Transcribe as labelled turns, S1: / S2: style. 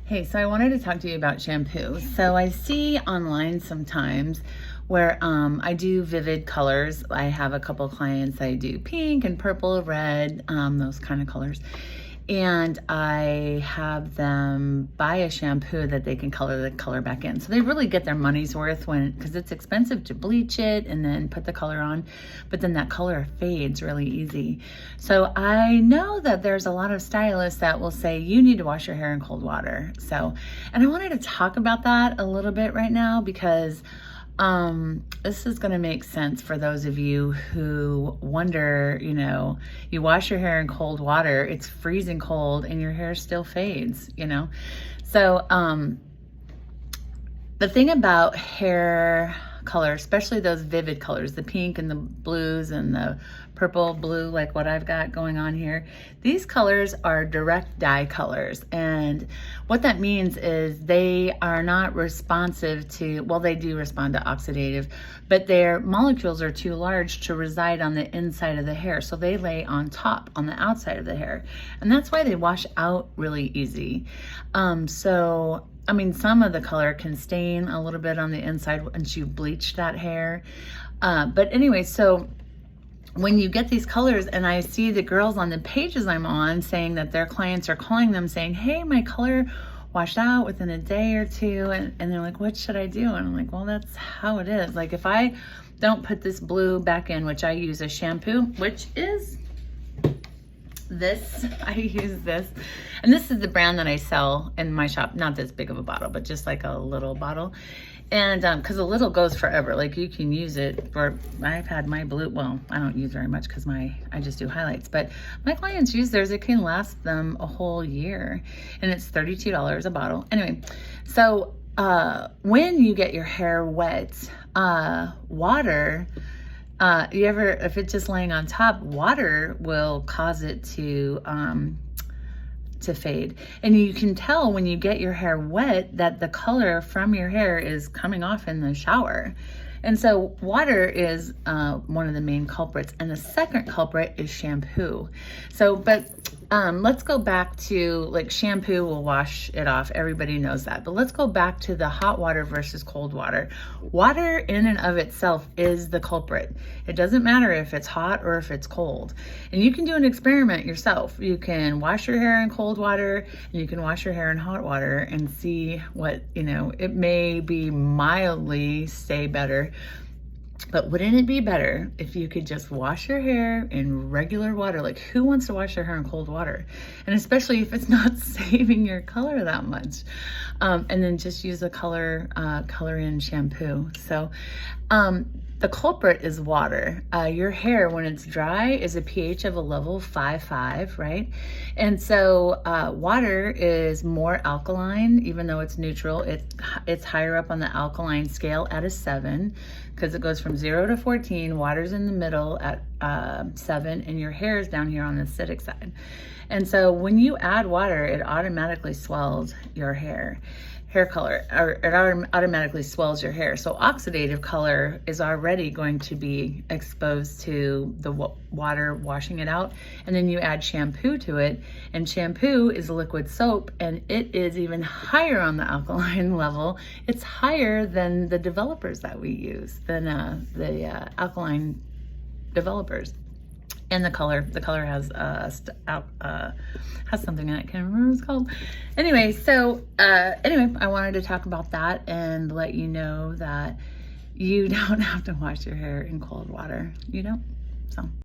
S1: Hey, so I wanted to talk to you about shampoo. So I see online sometimes where I do vivid colors. I have a couple clients, I do pink and purple, red, those kind of colors. And I have them buy a shampoo that they can color the color back in. So they really get their money's worth because it's expensive to bleach it and then put the color on, but then that color fades really easy. So I know that there's a lot of stylists that will say, you need to wash your hair in cold water. And I wanted to talk about that a little bit right now because this is going to make sense for those of you who wonder, you wash your hair in cold water, it's freezing cold and your hair still fades, So, the thing about hair color, especially those vivid colors, the pink and the blues and the purple, blue, like what I've got going on here, these colors are direct dye colors. And what that means is they are not responsive to, well, they do respond to oxidative, but their molecules are too large to reside on the inside of the hair. So they lay on top, on the outside of the hair. And that's why they wash out really easy. Some of the color can stain a little bit on the inside once you bleach that hair. But anyway, so when you get these colors, and I see the girls on the pages I'm on saying that their clients are calling them saying, hey, my color washed out within a day or two. And they're like, what should I do? And I'm like, well, that's how it is. Like if I don't put this blue back in, which I use a shampoo, which is this, I use this, and this is the brand that I sell in my shop, not this big of a bottle, but just like a little bottle. And because a little goes forever, like you can use it for, I've had my blue, well, I don't use very much because I just do highlights, but my clients use theirs, it can last them a whole year, and it's $32 a bottle. Anyway, so when you get your hair wet, water, if it's just laying on top, water will cause it to fade. And you can tell when you get your hair wet that the color from your hair is coming off in the shower. And so water is one of the main culprits. And the second culprit is shampoo. Let's go back to, like, shampoo will wash it off. Everybody knows that. But let's go back to the hot water versus cold water. Water in and of itself is the culprit. It doesn't matter if it's hot or if it's cold. And you can do an experiment yourself. You can wash your hair in cold water and you can wash your hair in hot water and see what, it may be mildly stay better. But wouldn't it be better if you could just wash your hair in regular water? Like, who wants to wash their hair in cold water? And especially if it's not saving your color that much. And then just use a color in shampoo. So the culprit is water. Your hair, when it's dry, is a pH of a level 5.5, right? And so water is more alkaline, even though it's neutral. It's higher up on the alkaline scale at a 7, because it goes from 0 to 14. Water's in the middle at 7, and your hair is down here on the acidic side. And so when you add water, it automatically swells your hair color, or it automatically swells your hair. So oxidative color is already going to be exposed to the water washing it out. And then you add shampoo to it, and shampoo is liquid soap, and it is even higher on the alkaline level. It's higher than the developers that we use, than the alkaline developers. And the color has something in it. I can't remember what it's called. Anyway, I wanted to talk about that and let you know that you don't have to wash your hair in cold water. You don't. So.